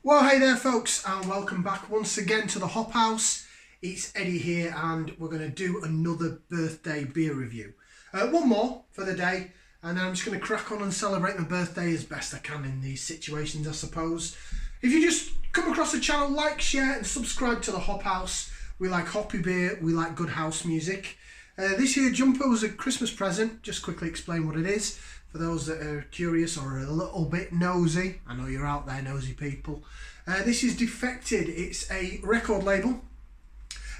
Well, hey there folks, and welcome back once again to the Hop House. It's Eddie here, and we're going to do another birthday beer review. One more for the day, and then I'm just going to crack on and celebrate my birthday as best I can in these situations, I suppose. If you just come across the channel, like, share and subscribe to the Hop House. We like hoppy beer, we like good house music. This here jumper was a Christmas present. Just quickly explain what it is for those that are curious or a little bit nosy. I know you're out there, nosy people. This is Defected. It's a record label,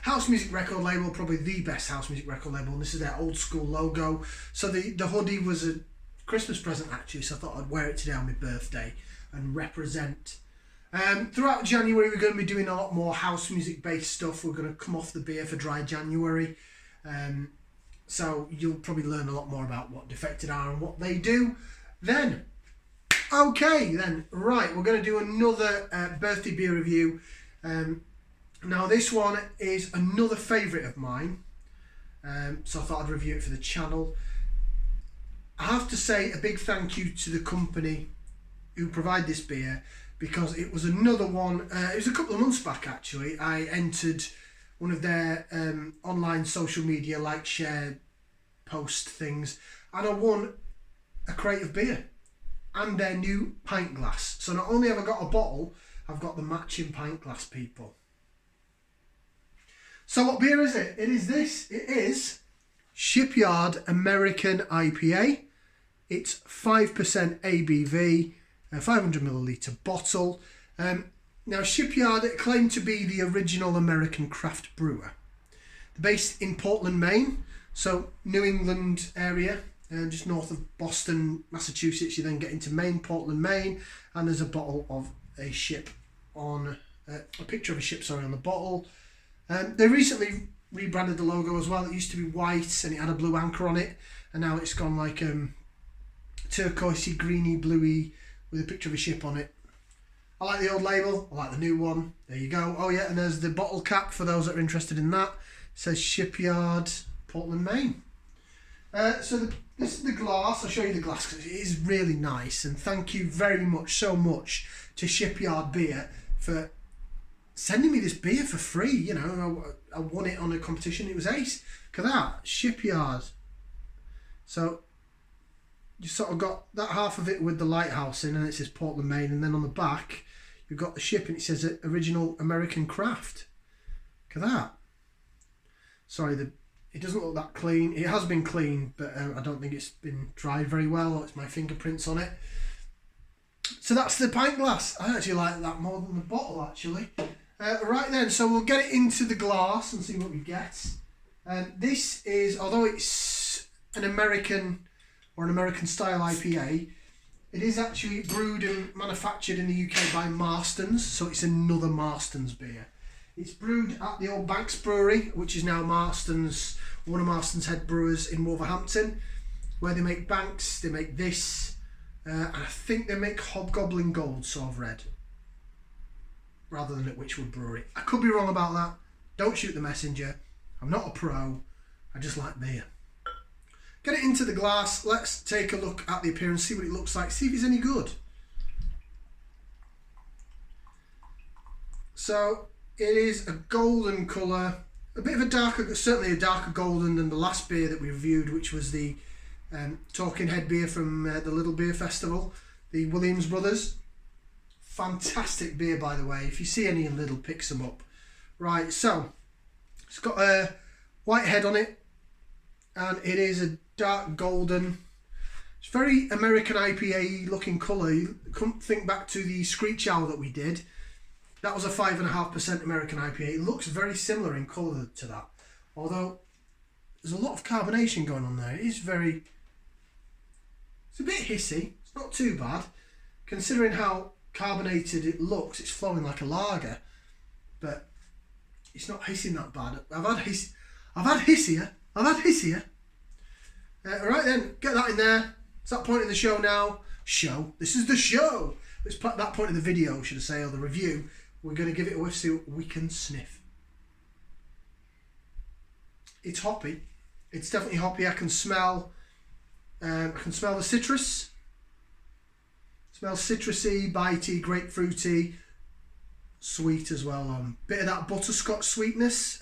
house music record label, probably the best house music record label, and this is their old school logo. So the hoodie was a Christmas present actually, so I thought I'd wear it today on my birthday and represent. Throughout January we're going to be doing a lot more house music based stuff. We're going to come off the beer for dry January. So you'll probably learn a lot more about what Defected are and what they do then. Okay then, right, we're going to do another birthday beer review. Now this one is another favourite of mine, so I thought I'd review it for the channel. I have to say a big thank you to the company who provide this beer, because it was another one, it was a couple of months back actually, I entered one of their online social media like, share, post things, and I won a crate of beer and their new pint glass. So not only have I got a bottle, I've got the matching pint glass, people. So what beer is it? It is this. It is Shipyard American IPA. It's 5% ABV, a 500ml bottle. Now Shipyard claim to be the original American Craft Brewer. They're based in Portland, Maine, so New England area, just north of Boston, Massachusetts. You then get into Maine, Portland, Maine, and there's a bottle of a ship on, a picture of a ship, sorry, on the bottle. They recently rebranded the logo as well. It used to be white and it had a blue anchor on it, and now it's gone like turquoisey, greeny, bluey with a picture of a ship on it. I like the old label, I like the new one. There you go. Oh yeah, and there's the bottle cap for those that are interested in that. It says Shipyard, Portland, Maine. This is the glass. I'll show you the glass because it is really nice. And thank you very much, so much to Shipyard Beer for sending me this beer for free. You know, I won it on a competition. It was ace. Look at that, Shipyard. So you sort of got that half of it with the lighthouse in, and it says Portland, Maine, and then on the back you've got the ship and it says original American Craft. Look at that. Sorry, it doesn't look that clean. It has been cleaned, but I don't think it's been dried very well, or it's my fingerprints on it. So that's the pint glass. I actually like that more than the bottle actually. Right then, so we'll get it into the glass and see what we get. This is, although it's an American or an American style IPA, it is actually brewed and manufactured in the UK by Marston's, so it's another Marston's beer. It's brewed at the old Banks Brewery, which is now Marston's, one of Marston's head brewers in Wolverhampton, where they make Banks, they make this, and I think they make Hobgoblin Gold, so I've read, rather than at Witchwood Brewery. I could be wrong about that. Don't shoot the messenger. I'm not a pro. I just like beer. Get it into the glass. Let's take a look at the appearance, see what it looks like, see if it's any good. So it is a golden colour, a bit of a darker, certainly a darker golden than the last beer that we reviewed, which was the Talking Head beer from the Little Beer Festival, the Williams Brothers. Fantastic beer, by the way. If you see any in Lidl, pick some up. Right, so it's got a white head on it, and it is a dark golden. It's very American IPA looking colour. You couldn't think back to the Screech Owl that we did. That was a 5.5% American IPA. It looks very similar in colour to that, although there's a lot of carbonation going on there. It is very, it's a bit hissy. It's not too bad considering how carbonated it looks. It's flowing like a lager, but it's not hissing that bad. I've had hissier. Right then, get that in there. It's that point in the show now. This is the show. It's that point in the video, should I say, or the review. We're going to give it a whiff, see what we can sniff. It's hoppy. It's definitely hoppy. I can smell the citrus. Smells citrusy, bitey, grapefruity, sweet as well on. Bit of that butterscotch sweetness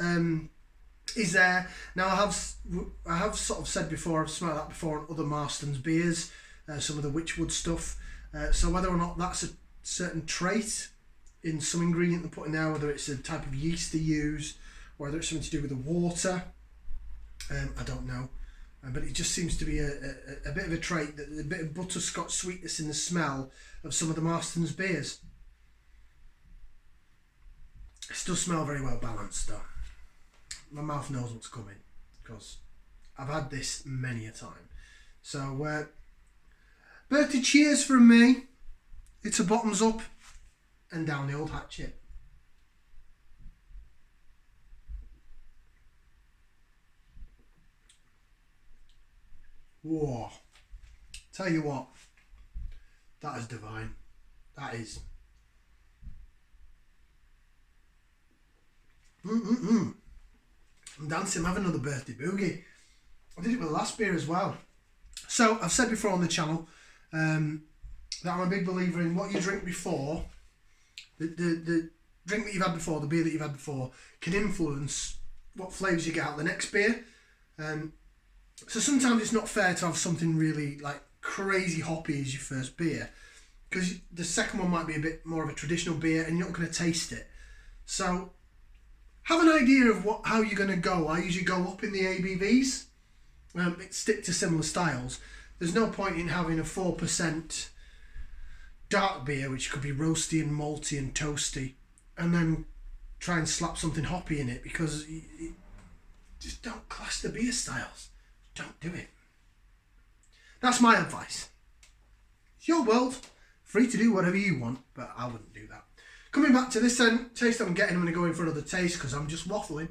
is there. Now I have sort of said before, I've smelled that before on other Marston's beers, some of the Witchwood stuff. So whether or not that's a certain trait in some ingredient they're putting there, whether it's a type of yeast they use, or whether it's something to do with the water, I don't know. But it just seems to be a bit of a trait, that a bit of butterscotch sweetness in the smell of some of the Marston's beers. It still smell very well balanced though. My mouth knows what's coming because I've had this many a time. So, birthday cheers from me. It's a bottoms up and down the old hatchet. Whoa. Tell you what, that is divine. That is. I'm dancing. I'm having another birthday boogie. I did it with the last beer as well. So I've said before on the channel that I'm a big believer in what you drink before. The drink that you've had before, the beer that you've had before, can influence what flavours you get out of the next beer. So sometimes it's not fair to have something really like crazy hoppy as your first beer, because the second one might be a bit more of a traditional beer and you're not going to taste it. So have an idea of how you're going to go. I usually go up in the ABVs. Stick to similar styles. There's no point in having a 4% dark beer, which could be roasty and malty and toasty, and then try and slap something hoppy in it, because you just don't clash the beer styles. Don't do it. That's my advice. It's your world. Free to do whatever you want, but I wouldn't do that. Coming back to this then, taste I'm getting, I'm going to go in for another taste because I'm just waffling.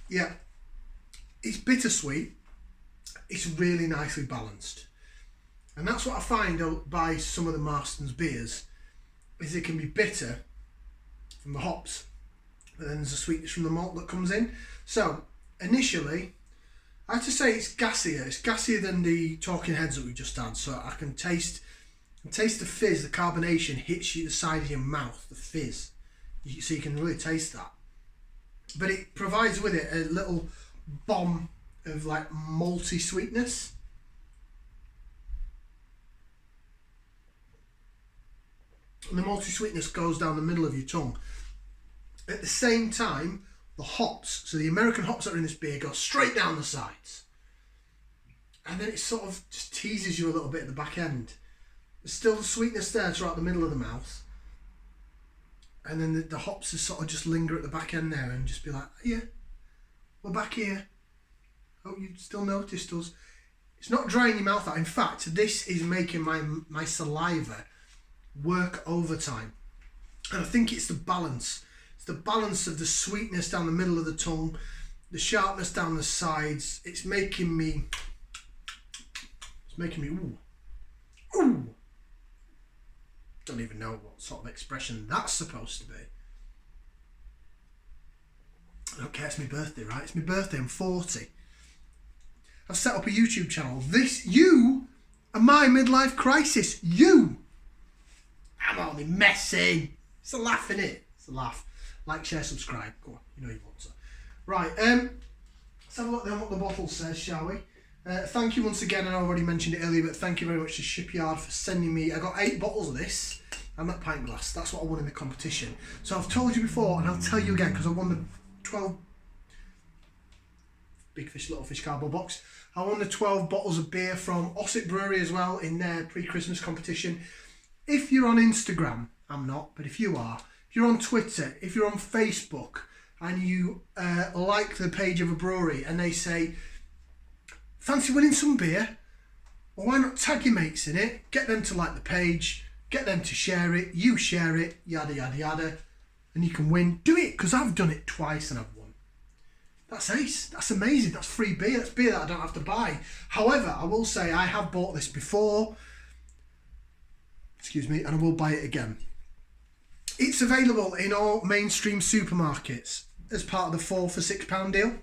Yeah, it's bittersweet. It's really nicely balanced. And that's what I find by some of the Marston's beers, is it can be bitter from the hops, but then there's a sweetness from the malt that comes in. So initially, I have to say it's gassier. It's gassier than the Talking Heads that we just had. So I can taste the fizz, the carbonation hits you the side of your mouth, the fizz. So you can really taste that. But it provides with it a little bomb of like malty sweetness. And the malty sweetness goes down the middle of your tongue. At the same time, the hops, so the American hops that are in this beer, go straight down the sides. And then it sort of just teases you a little bit at the back end. There's still the sweetness there throughout the middle of the mouth. And then the hops just sort of just linger at the back end there and just be like, yeah, we're back here. Hope you still noticed us. It's not drying your mouth out. In fact, this is making my saliva work overtime. And I think it's the balance. It's the balance of the sweetness down the middle of the tongue, the sharpness down the sides. It's making me ooh. Don't even know what sort of expression that's supposed to be. I don't care, it's my birthday, right? It's my birthday, I'm 40. I've set up a YouTube channel. You are my midlife crisis. You! I'm only messing. It's a laugh, innit? It's a laugh. Like, share, subscribe. Go on, you know you want to. Right, let's have a look then what the bottle says, shall we? Thank you once again, and I already mentioned it earlier, but thank you very much to Shipyard for sending me. I got 8 bottles of this and that pint glass. That's what I won in the competition. So I've told you before, and I'll tell you again, because I won the 12 Big Fish, Little Fish cardboard box. I won the 12 bottles of beer from Shipyard Brewery as well in their pre-Christmas competition. If you're on Instagram, I'm not, but if you are, if you're on Twitter, if you're on Facebook, and you like the page of a brewery, and they say, fancy winning some beer? Well, why not tag your mates in it? Get them to like the page, get them to share it, you share it, yada, yada, yada, and you can win. Do it, because I've done it twice and I've won. That's ace. That's amazing. That's free beer. That's beer that I don't have to buy. However, I will say I have bought this before. Excuse me, and I will buy it again. It's available in all mainstream supermarkets as part of the 4 for £6 deal.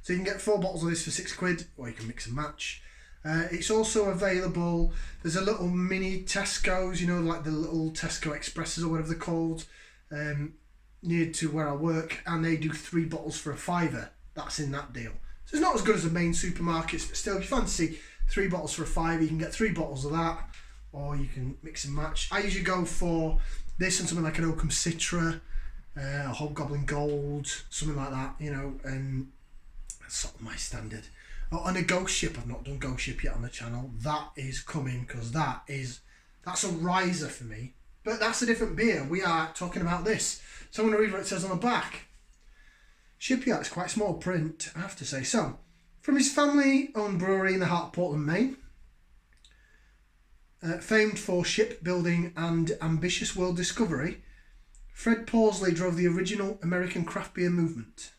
So you can get 4 bottles of this for £6, or you can mix and match. It's also available, there's a little mini Tesco's, you know, like the little Tesco Expresses or whatever they're called, near to where I work, and they do 3 bottles for £5. That's in that deal. So it's not as good as the main supermarkets, but still, if you fancy 3 bottles for £5, you can get 3 bottles of that, or you can mix and match. I usually go for this and something like an Oakham Citra, a Hobgoblin Gold, something like that, you know, and that's sort of my standard. Oh, and a Ghost Ship, I've not done Ghost Ship yet on the channel. That is coming, because that's a riser for me. But that's a different beer. We are talking about this. So I'm going to read what it says on the back. Shipyard is quite small print, I have to say. So, from his family-owned brewery in the heart of Portland, Maine, famed for shipbuilding and ambitious world discovery, Fred Pawsley drove the original American craft beer movement.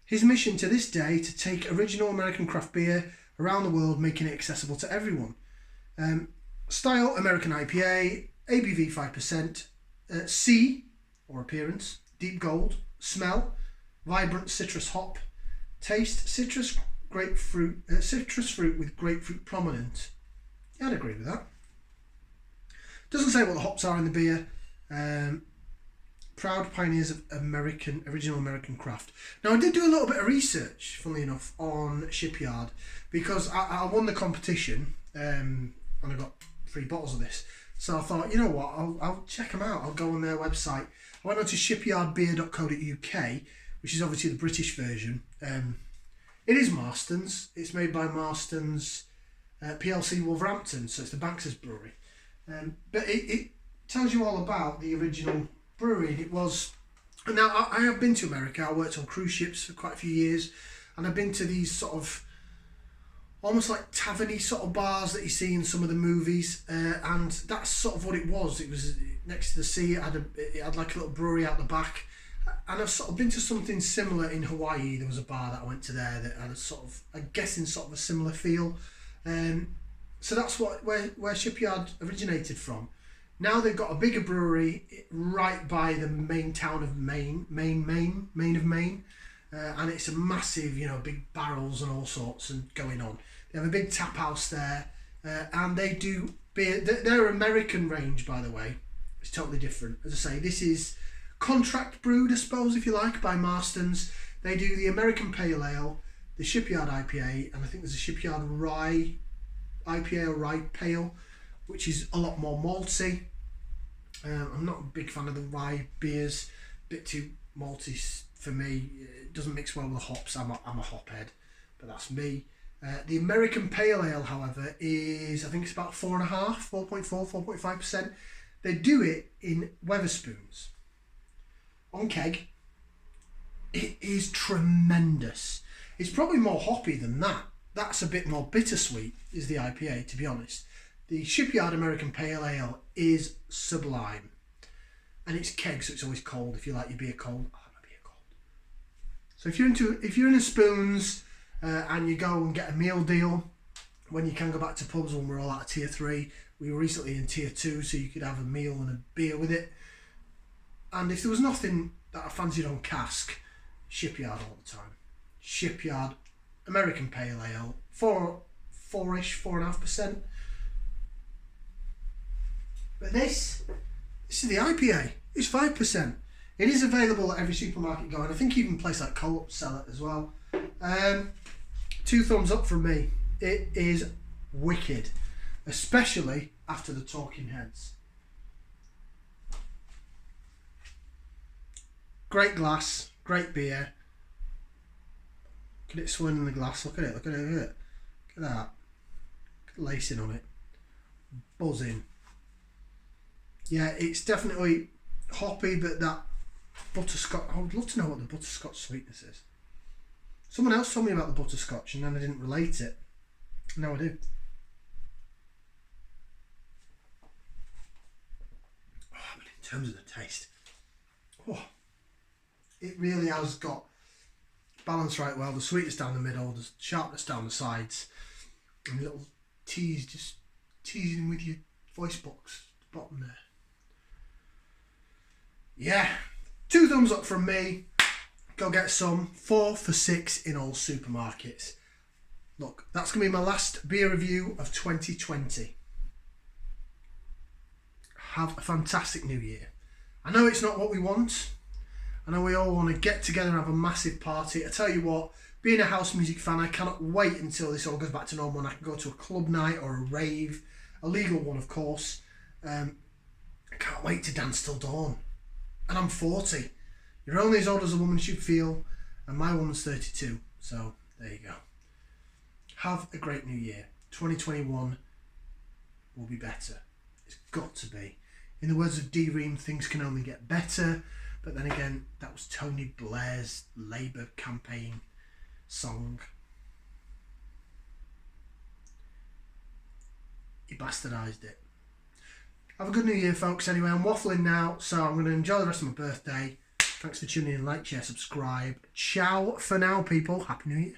His mission to this day to take original American craft beer around the world, making it accessible to everyone. Style American IPA, ABV 5%, C, or appearance, deep gold, smell, vibrant citrus hop, taste, citrus fruit with grapefruit prominent. Yeah, I'd agree with that. Doesn't say what the hops are in the beer. Proud pioneers of original American craft. Now, I did do a little bit of research, funnily enough, on Shipyard, because I won the competition, and I got 3 bottles of this. So I thought, you know what, I'll check them out. I'll go on their website. I went on to shipyardbeer.co.uk, which is obviously the British version. It is Marston's. It's made by Marston's PLC Wolverhampton, so it's the Banks's brewery. But it tells you all about the original brewery. And it was, and now I have been to America. I worked on cruise ships for quite a few years, and I've been to these sort of almost like tavern-y sort of bars that you see in some of the movies, and that's sort of what it was. It was next to the sea. It had like a little brewery out the back, and I've sort of been to something similar in Hawaii. There was a bar that I went to there that had a sort of, I'm guessing, sort of a similar feel. So that's where Shipyard originated from. Now they've got a bigger brewery right by the main town of Maine, and it's a massive, you know, big barrels and all sorts and going on. They have a big tap house there, and they do beer. Their American range, by the way, is totally different. As I say, this is contract brewed, I suppose, if you like, by Marston's. They do the American Pale Ale, the Shipyard IPA, and I think there's a Shipyard Rye IPA or Rye Pale, which is a lot more malty. I'm not a big fan of the rye beers, a bit too malty for me. It doesn't mix well with the hops. I'm a hop head, but that's me. The American Pale Ale, however, is, I think it's about 4.5%. They do it in Wetherspoons on keg. It is tremendous. It's probably more hoppy than that. That's a bit more bittersweet, is the IPA, to be honest. The Shipyard American Pale Ale is sublime. And it's keg, so it's always cold. If you like your beer cold, I like my beer cold. So if you're in a Spoons and you go and get a meal deal, when you can go back to pubs when we're all out of tier 3, we were recently in tier 2, so you could have a meal and a beer with it. And if there was nothing that I fancied on cask, Shipyard all the time. Shipyard American Pale Ale, 4.5%. But this is the IPA. It's 5%. It is available at every supermarket going. I think even a place like Co-op sell it as well. 2 thumbs up from me. It is wicked, especially after the Talking Heads. Great glass, great beer. Look at it swirling in the glass. Look at it. Look at that. Look at the lacing on it. Buzzing. Yeah, it's definitely hoppy, but that butterscotch, I would love to know what the butterscotch sweetness is. Someone else told me about the butterscotch and then I didn't relate it. Now I do. Oh, but in terms of the taste, it really has got balance right well. The sweetness down the middle, the sharpness down the sides, and little tease, just teasing with your voice box at the bottom there. Yeah, 2 thumbs up from me. Go get some. 4 for $6 in all supermarkets. Look, that's going to be my last beer review of 2020. Have a fantastic new year. I know it's not what we want. I know we all want to get together and have a massive party. I tell you what, being a house music fan, I cannot wait until this all goes back to normal and I can go to a club night or a rave, a legal one of course. I can't wait to dance till dawn. And I'm 40. You're only as old as a woman should feel, and my woman's 32. So there you go. Have a great new year. 2021 will be better. It's got to be. In the words of D. Ream, things can only get better. But then again, that was Tony Blair's Labour campaign song. He bastardised it. Have a good new year, folks. Anyway, I'm waffling now, so I'm going to enjoy the rest of my birthday. Thanks for tuning in. Like, share, subscribe. Ciao for now, people. Happy New Year.